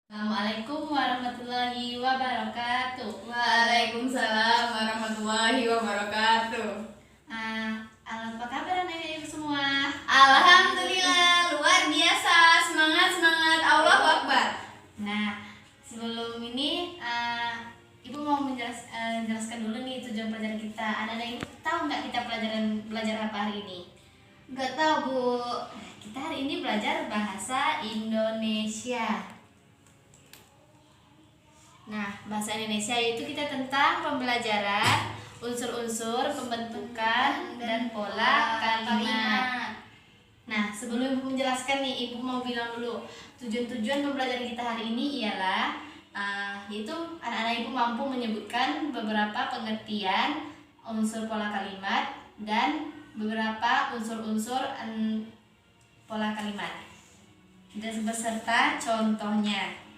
Assalamualaikum warahmatullahi wabarakatuh. Waalaikumsalam warahmatullahi wabarakatuh. Apa kabar anak-anak semua? Alhamdulillah, luar biasa. Semangat, semangat. Allahu Akbar. Nah, sebelum ini Ibu mau menjelaskan dulu nih tujuan pelajaran kita. Anak-anak ini tahu nggak kita belajar apa hari ini? Gak tahu, Bu. Kita hari ini belajar bahasa Indonesia. Nah, bahasa Indonesia itu kita tentang pembelajaran unsur-unsur pembentukan dan pola kalimat. Nah, sebelum Ibu menjelaskan nih, Ibu mau bilang dulu tujuan-tujuan pembelajaran kita hari ini ialah yaitu anak-anak Ibu mampu menyebutkan beberapa pengertian unsur pola kalimat dan beberapa unsur-unsur pola kalimat dan beserta contohnya.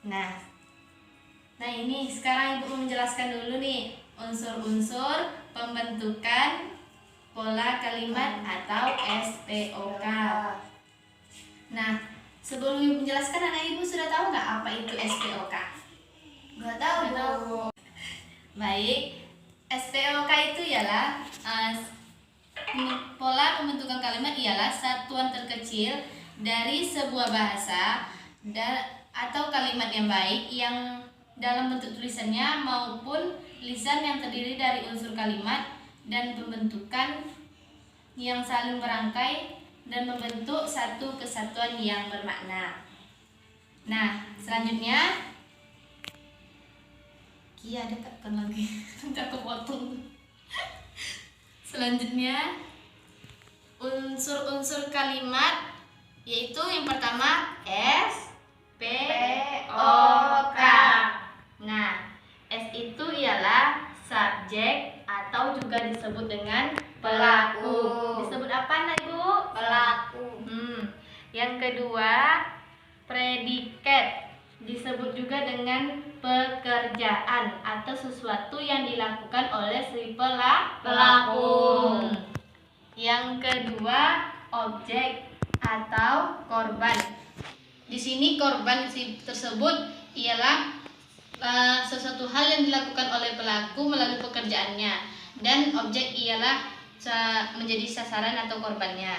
Nah ini sekarang Ibu mau menjelaskan dulu nih unsur-unsur pembentukan pola kalimat atau SPOK. Nah, sebelum Ibu menjelaskan, anak Ibu sudah tahu nggak apa itu SPOK? Gak tahu, Bu. Baik, SPOK itu ialah pola pembentukan kalimat ialah satuan terkecil dari sebuah bahasa atau kalimat yang baik yang dalam bentuk tulisannya maupun lisan yang terdiri dari unsur kalimat dan pembentukan yang saling berangkai dan membentuk satu kesatuan yang bermakna. Nah, selanjutnya ada tekan lagi nggak kepotong. Selanjutnya unsur-unsur kalimat yaitu yang pertama SPOK. Nah, S itu ialah subjek atau juga disebut dengan pelaku. Disebut apa, Nak Ibu? Pelaku. Yang kedua, predikat. Disebut juga dengan pekerjaan atau sesuatu yang dilakukan oleh si pelaku. Yang kedua, objek atau korban. Di sini korban tersebut ialah sesuatu hal yang dilakukan oleh pelaku melalui pekerjaannya, dan objek ialah menjadi sasaran atau korbannya.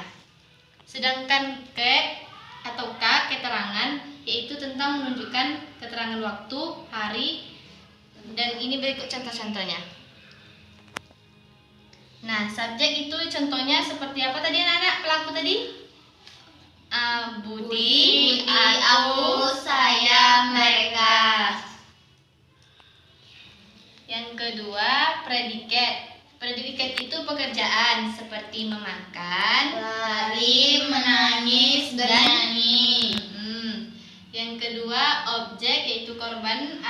Sedangkan keterangan yaitu tentang menunjukkan keterangan waktu, hari, dan ini berikut contoh-contohnya. Nah, subjek itu contohnya seperti apa tadi anak-anak? Pelaku tadi? Budi, aku, saya, mereka. Yang kedua, predikat. Predikat itu pekerjaan seperti memakan, Lari, menangis, bernyanyi. Yang kedua, objek yaitu korban.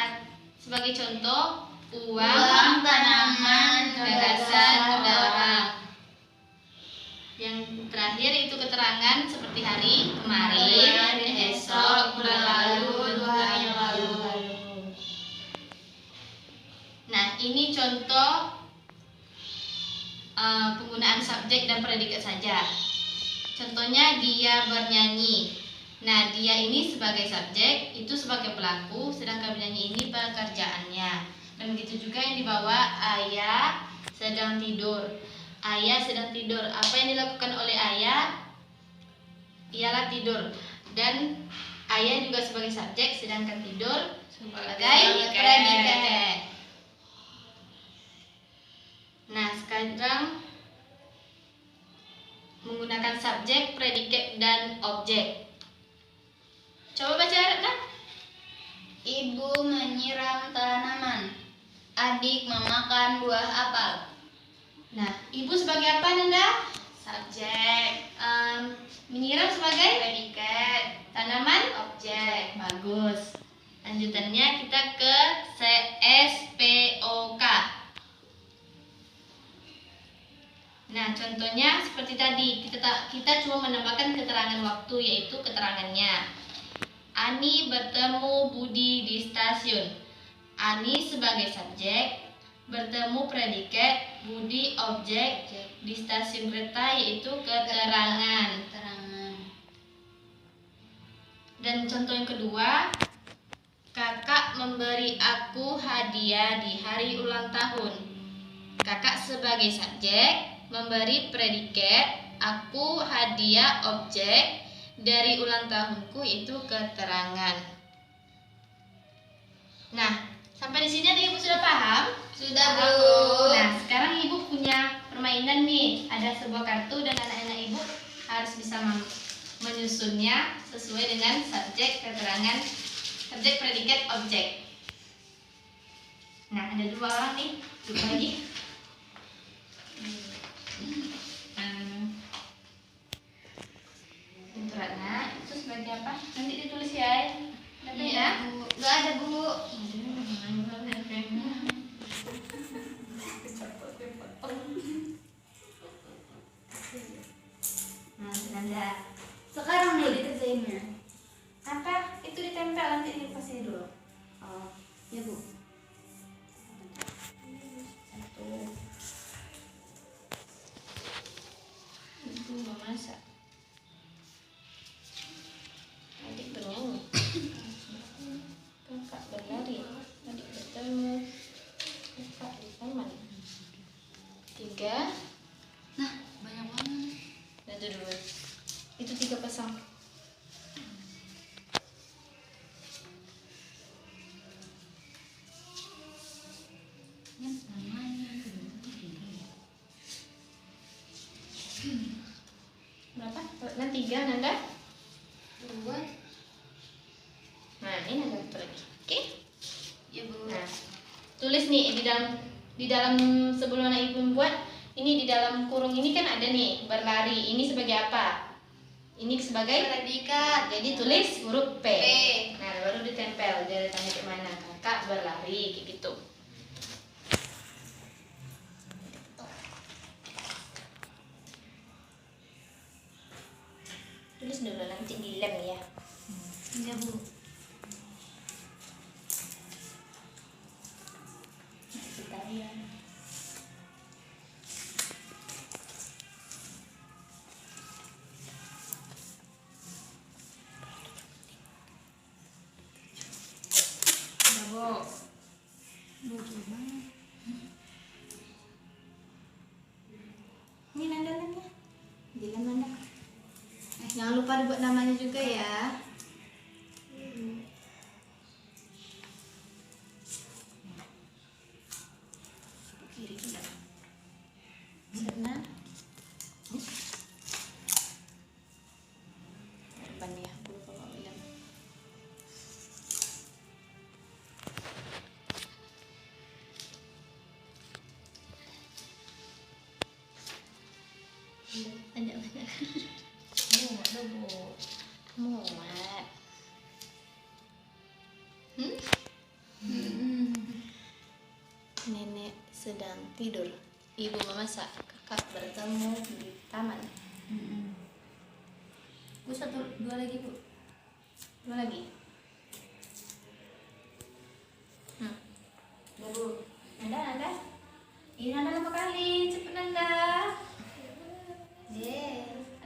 Sebagai contoh, uang, tanaman, gagasan, barang. Yang terakhir itu keterangan seperti hari, kemarin, esok, bulan lalu, 2 hari yang lalu. Nah, ini contoh penggunaan subjek dan predikat saja. Contohnya, dia bernyanyi. Nah, dia ini sebagai subjek, itu sebagai pelaku, sedangkan bernyanyi ini pekerjaannya. Dan begitu juga yang dibawa, ayah sedang tidur. Ayah sedang tidur. Apa yang dilakukan oleh ayah? Ialah tidur. Dan ayah juga sebagai subjek, sedangkan tidur sebagai predikat. Nah, sekarang menggunakan subjek, predikat, dan objek. Coba baca kan? Ibu menyiram tanaman. Adik memakan buah apel. Nah, ibu sebagai apa, Nanda? Subjek. Menyiram sebagai Predikat. tanaman, Objek. bagus. Lanjutannya kita ke SPOK. Nah, contohnya seperti tadi, kita cuma menambahkan keterangan waktu, yaitu keterangannya. Ani bertemu Budi di stasiun. Ani sebagai subjek, bertemu predikat, Budi objek, di stasiun kereta yaitu keterangan. Dan contoh yang kedua, kakak memberi aku hadiah di hari ulang tahun. Kakak sebagai subjek memberi predikat, aku hadiah objek dari ulang tahunku itu keterangan. Nah, sampai di sini adik ibu sudah paham? Sudah, Bu. Nah, sekarang ibu punya permainan nih. Ada sebuah kartu dan anak-anak ibu harus bisa menyusunnya sesuai dengan subjek, keterangan, subjek, predikat, objek. Nah, ada 2 orang nih, duduk lagi. Untuk anak itu sebagai apa? Nanti ditulis ya. Ada Iya, ya? Bu. Nggak ada, Bu. Nah, Nanda. Sekarang nih dikerjainnya. Apa? Itu ditempel nanti dipasih dulu. Oh, ya, Bu. Satu. Ibu memasak. Adik bernyanyi. Kakak berlari. Adik bertemu. Kakak di taman. 3. Nah, banyak banget. Dan itu 2. Itu 3 pasang. Berapa? Nah, 3 Nanda. 2. Nah, ini Nanda satu lagi. Oke? Ya, Bu. Nah, tulis nih di dalam sebelum anak ibu membuat ini, di dalam kurung ini kan ada nih berlari. Ini sebagai apa? Ini sebagai Predikat. jadi tulis huruf P. P. Nah, baru ditempel. Dia tanya ke mana? Kakak berlari kayak gitu. Tulis dulu nanti di lem ya. Iya, Bu. Kita lihat. Bravo. Lucu banget. Ini Nanda lemnya. Di lem Nanda. Jangan lupa dibuat namanya juga ya. Kiri kita. Sana. Depan ya. Aku lupa bawa lem. Banyak-banyak. Muat dah, Bu. Muat. Nenek sedang tidur. Ibu memasak. Kakak bertemu di taman. Bu, 2 lagi, Bu. 2 lagi. Ya, Bu. Nanda. Ini Nanda 5 kali. Cepet Nanda.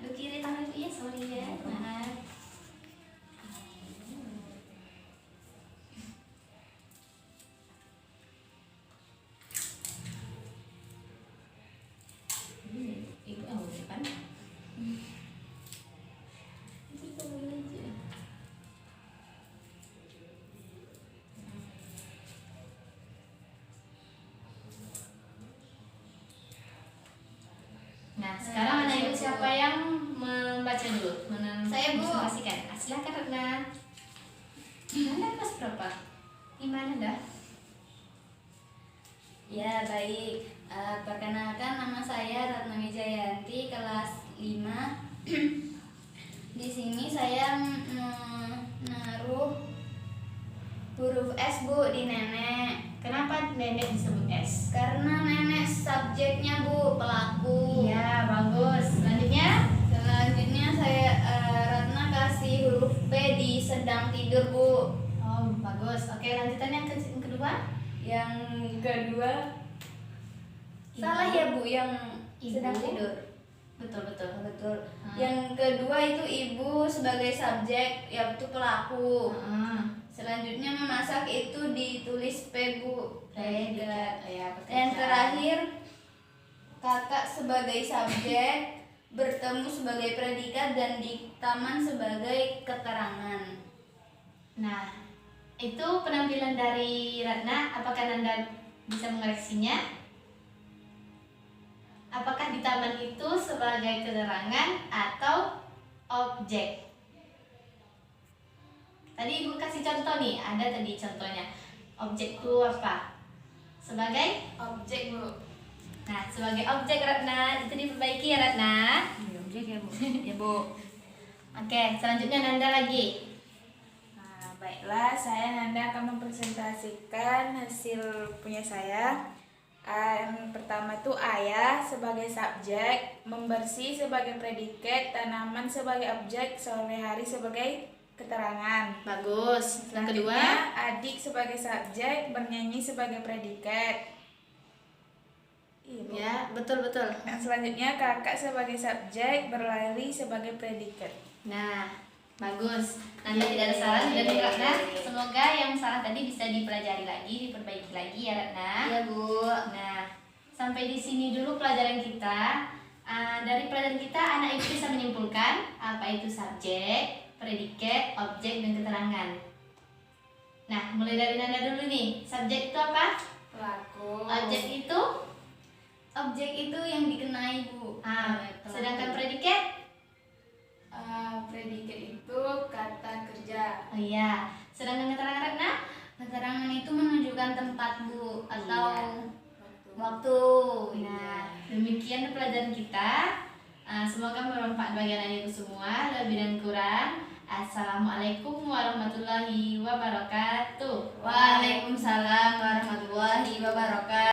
Aduh, kiri tangan. Iya, sorry ya. Maaf. Ibu yang boleh kan? Itu kita boleh aja. Nah, sekarang anak ibu siapa yang membaca dulu? Saya, Bu. Presentasikan. Ah, silakan Ratna. Nanda kelas berapa? Gimana dah? Ya, baik. Perkenalkan, nama saya Ratna Wijayanti, kelas 5. Di sini saya menaruh huruf S, Bu, di nenek. Kenapa nenek disebut S? Karena nenek subjeknya, Bu, pelaku. Iya, bagus. Selanjutnya? Selanjutnya saya Ratna kasih huruf P di sedang tidur, Bu. Oh, bagus. Oke, lanjutan yang kedua. Yang kedua Ibu. salah ya, Bu, yang Ibu. sedang tidur. Betul betul. Betul. Yang kedua itu ibu sebagai subjek, yaitu pelaku. Selanjutnya memasak itu ditulis P, Bu. Predikat. Ya, Yang terakhir kakak sebagai subjek, bertemu sebagai predikat, dan di taman sebagai keterangan. Nah, itu penampilan dari Ratna. Apakah Nanda bisa mengoreksinya? Apakah di taman itu sebagai keterangan atau objek? Tadi ibu kasih contoh nih, ada tadi contohnya. Objek itu apa? Sebagai Objek, Bu. Nah, sebagai objek Ratna, itu diperbaiki ya Ratna. Objek ya Bu. Ya Bu. Oke, selanjutnya Nanda lagi. Nah, baiklah, saya Nanda akan mempresentasikan hasil punya saya. Yang pertama itu ayah sebagai subjek, membersih sebagai predikat, tanaman sebagai objek, sore hari sebagai keterangan. Bagus. Yang kedua, Selanjutnya, adik sebagai subjek, bernyanyi sebagai predikat. Iya, Bu. ya betul-betul. Yang selanjutnya kakak sebagai subjek, berlari sebagai predikat. Nah, bagus. Nanda tidak ada salah dari Ratna. Semoga yang salah tadi bisa dipelajari lagi, diperbaiki lagi ya Ratna. Iya, Bu. Nah, sampai di sini dulu pelajaran kita. Dari pelajaran kita, anak itu bisa menyimpulkan apa itu subjek, predikat, objek, dan keterangan. Nah, mulai dari Nanda dulu nih. Subjek itu apa? Pelaku. Objek itu? Objek itu yang dikenai, Bu. Sedangkan predikat? Predikat itu kata kerja. Oh iya. Sedangkan keterangan Ratna? Keterangan itu menunjukkan tempat, Bu, atau waktu. Nah, demikian pelajaran kita. Semoga bermanfaat bagi anak-anakku semua. Lebih dan kurang, assalamualaikum warahmatullahi wabarakatuh. Waalaikumsalam warahmatullahi wabarakatuh.